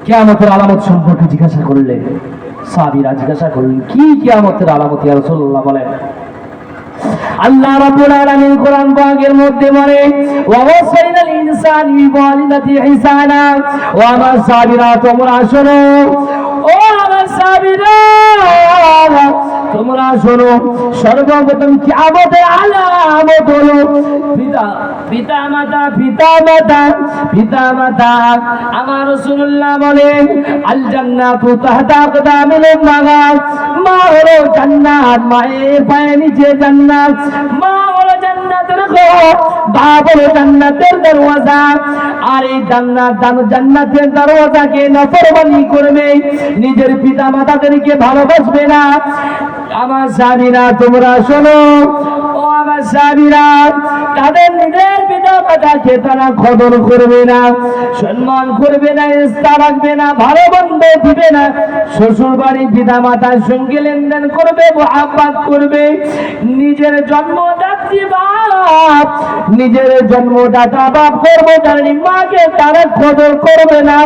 কিয়ামতের আলামত সম্পর্কে জিজ্ঞাসা করলেন। সাহাবীরা জিজ্ঞাসা করলেন, কি কিয়ামতের আলামত ইয়া রাসূলুল্লাহ বলেন? আল্লাহ রাব্বুল আলামিন কোরআন পাকের মধ্যে বলে, ওয়া ওয়াসাইনাল ইনসানা বিওয়ালিদাতিহি ইহসানা। ও আমার সাহাবীরা, তোমরা শোনো, ও আমার সাহাবীরা তোমরা শোনো, সর্বপ্রথম কিয়ামতের আলামত হলো পিতা-মাতা। আমার রাসূলুল্লাহ বলেন, আল জান্নাতু তাহতা আকদামিল উম্মাহাত। মা হলো জান্নাত, মায়ের পায়ের নিচে জান্নাত। মা হলো জান্নাতের ঘর, বাপ হলো জান্নাতের দরওয়াজা। আর এই জান্নাতের দরওয়াজাকে নাফরমানি করবে, নিজের পিতা মাতাদেরকে ভালোবাসবে না। আমার সাহাবীরা তোমরা শোনো, ও আমার সাহাবীরা, তাদের নিজের পিতা মাতাকে তারা কদর করবে না, সম্মান করবে না, ইস্তা রাখবে না, ভালো মন্দ দিবে না। শ্বশুর বাড়ি পিতা মাতার সঙ্গে লেনদেন করবে, মুহাব্বত করবে। নিজের জন্মদাত্রী বাপ, নিজের জন্মদাতা বাপ কর্মচারী মাকে তারা কদর করবে না।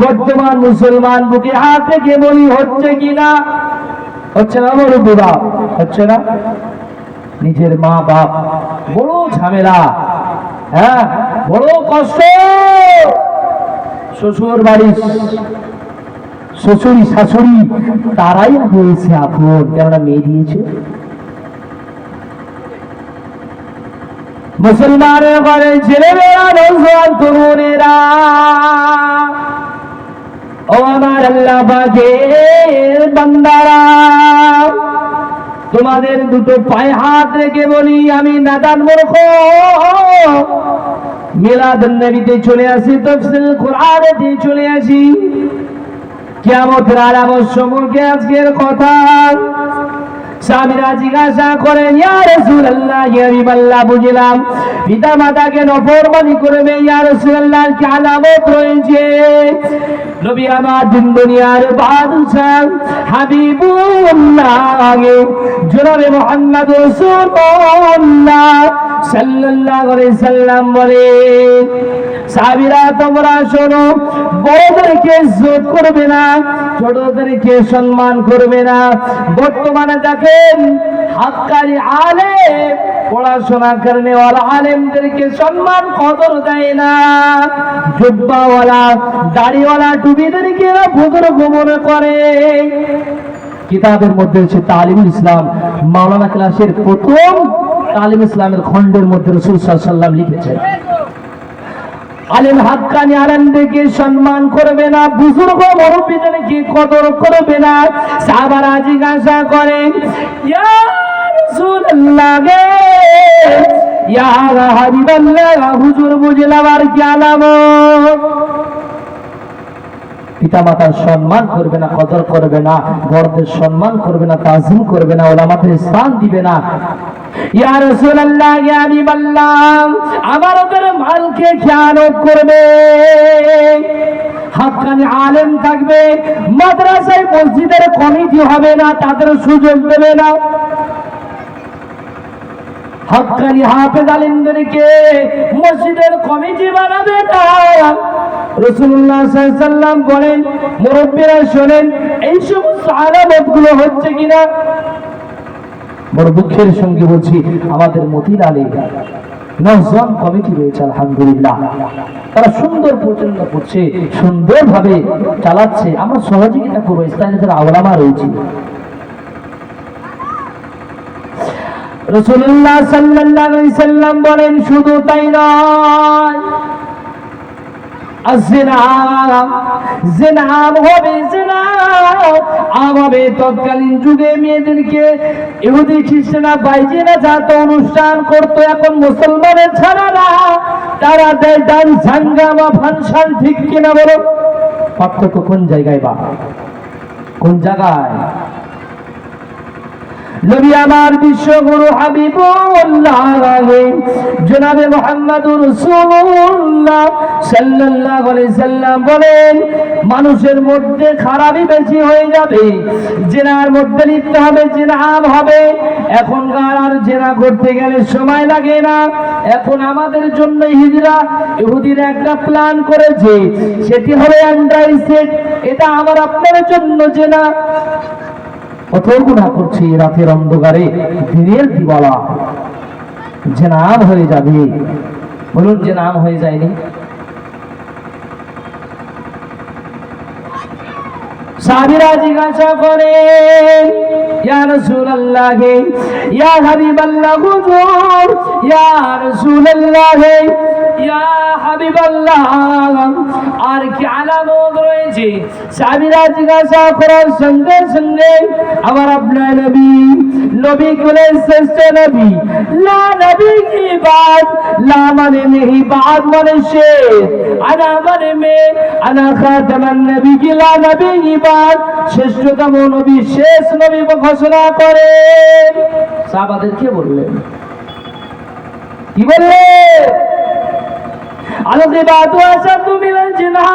বর্তমান মুসলমান বুকে হাত থেকে বলি হচ্ছে কিনা? হচ্ছে না মুরব্বিরা? হচ্ছে না? নিজের মা বাপ বড় ঝামেলা, হ্যাঁ বড় কষ্ট। শ্বশুর বাড়ি শ্বশুরি শাশুড়ি তারাই হয়েছে আপন, কেননা মেয়ে দিয়েছে। মুসলমানের ঘরে ছেলেমেয়েরা, নওজোয়ান তরুণেরা, ও আমার আল্লাহ পাকের বান্দারা, তোমাদের দুটো পায়ে হাত রেখে বলি, আমি নাদান মূর্খ। মিলাদুন নবীতে চলে আসি, তাফসীরুল কুরআনেতে চলে আসি। কিয়ামতের আলামত সম্পর্কে আজকের কথা। সাহাবীরা জিজ্ঞাসা করেন, ইয়া রাসূলুল্লাহ, ইয়া হাবিবাল্লাহ, বুঝলাম পিতা মাতাকে নফরমানি করবে, ইয়া রাসূলুল্লাহ কি আলামত রয়েছে? নবী আমার দিন দুনিয়ার বাদশা হাবিবুল্লাহ জনাবে মুহাম্মদ রাসূলুল্লাহ সাল্লাল্লাহু আলাইহি সাল্লাম বলে, সাহাবীরা তোমরা শোনো, বড়দেরকে ইজ্জত করবে না, ছোটদেরকে সম্মান করবে না। বর্তমানে দেখেন হাক্কানি আলেম, পড়াশোনা করনে ওয়ালা আলেমদেরকে সম্মান কদর দেয় না। জুব্বাওয়ালা দাড়িওয়ালা টুপিদেরকে বুজুর্গ মনে করে। কিতাবের মধ্যে হচ্ছে তালিমুল ইসলাম, মাওলানা ক্লাসের প্রথম তালিম ইসলামের খণ্ডের মধ্যে রাসূল সাল্লাল্লাহু আলাইহি ওয়াসাল্লাম লিখেছেন, আলেম হাক্কানি আলেমদেরকে সম্মান করবে না, বুজুর্গ মুরব্বিদেরকে কদর করবে না। সাহাবারা জিজ্ঞাসা করেন, ইয়া রাসূলুল্লাহ, ইয়া হাবিবাল্লাহ, হুজুর বুঝলাম আর কি আলামত? পিতা মাতার সম্মান করবে না, কদর করবে না, বড়দের সম্মান করবে না, তাজিম করবে না, ওলামাদের স্থান দিবে না। ইয়া রাসূলুল্লাহ, ইয়া হাবিবাল্লাহ, আমাদের মালকে খেয়ানত করবে। হাক্কানি আলেম থাকবে, মাদ্রাসায় মসজিদের কমিটি হবে না, তাদের সুযোগ দেবে না। হাক্কানি হাফেজ আলেমদেরকে মসজিদের কমিটি বানাবে না। রাসূলুল্লাহ সাল্লাল্লাহু আলাইহি ওয়াসাল্লাম বলেন, মুরব্বিরা শোনেন, এই সমস্ত আলামতগুলো হচ্ছে কিনা? বড় দুঃখের সঙ্গে বলছি, আমাদের মতিলালে নওজোয়ান কমিটি রয়েছে, আলহামদুলিল্লাহ, তারা সুন্দর পরিচালনা করছে, সুন্দরভাবে চালাচ্ছে। আমরা সহযোগিতা করবো, ইসলামের যারা আওলামা রয়েছে। রাসূলুল্লাহ সাল্লাল্লাহু আলাইহি ওয়াসাল্লাম বলেন, শুধু তাই নয়, হবে তৎকালীন যুগে মেয়েদেরকে ইহুদি খ্রিস্টানরা বাইজিনা জাত অনুষ্ঠান করতো, এখন মুসলমানের ছাড়ারা তারা দেয় ডান্স হাঙ্গামা ফাংশন। ঠিক কিনা বলো? পার্থক্য কোন জায়গায়? বা কোন জায়গায়? নবী আমার বিশ্বগুরু হাবিবুল্লাহ জনাবে মুহাম্মদুর রাসূলুল্লাহ সাল্লাল্লাহু আলাইহি সাল্লাম বলেন, মানুষের মধ্যে খারাপই বেশি হয়ে যাবে, জিনার মধ্যে লিপ্ত হবে, জিনা হবে। এখনকার আর জিনা করতে গেলে সময় লাগে না। এখন আমাদের জন্য ইহুদিরা একটা প্ল্যান করেছে, সেটি হবে অ্যান্ড্রয়েড। এটা আমার আপনার জন্য জিনা। কত গুনাহ করছি রাতের অন্ধকারে, দিনের দিবালা, জিনাম হয়ে যাবে। বলুন, জিনাম হয়ে যায়নি? সাহাবীরা জিজ্ঞাসা করেন, ইয়া রাসূলুল্লাহ, ইয়া হাবিবাল্লাহ, হুজুর, ইয়া রাসূলুল্লাহ, ইয়া হাবিবাল্লাহ, আর কি আলামত রয়েছে? সাহাবীরা জিজ্ঞাসা করার সঙ্গে সঙ্গে আমার আপনার নবী বলেন, শ্রেষ্ঠ নবী, লা নবী কি বাত, লা মানে নেহি, বাত মানে শেষ, আনা মানে মে, আনা খাতামান নবী কি, লা নবী কি বাত, শ্রেষ্ঠতম নবী, শেষ নবী ঘোষণা করে। সাহাবাদেরকে বললেন, কি বললেন? আল-গীবাতু আশাদ্দু মিনাল জিনা।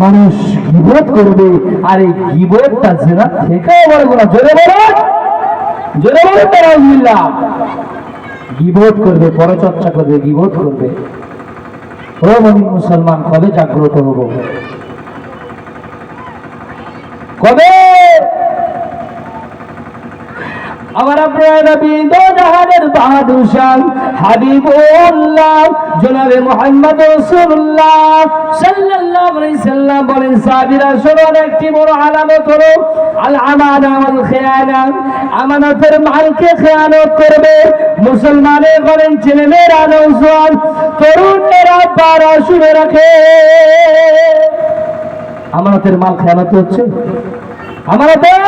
মানুষ গীবত করবে, আর এই গীবতটা জিনা থেকেও বড় গুনাহ। জোরে বলুন, জোরে বলুন তাআলা। গীবত করবে, পরচর্চা করবে, গীবত করবে। ও মুমিন মুসলমান, কবে জাগ্রত হব? কবে? আমার আপনার নবী দো জাহানের বাদশাহ হাবিবুল্লাহ জনাবে মুহাম্মদ রাসূলুল্লাহ সাল্লাল্লাহু আলাইহি সাল্লাম বলেন, সাহাবীরা শোনেন, একটি বড় আলামত হলো আল আমানা ওয়াল খিয়ানা। আমানতের মালকে খেয়ানত করবে। মুসলমানের বলেন, ছেলেমেয়েরা, নওজোয়ান তরুণেরা পারা শুনে রাখে, আমানতের মাল খেয়ানত হচ্ছে। আমানতের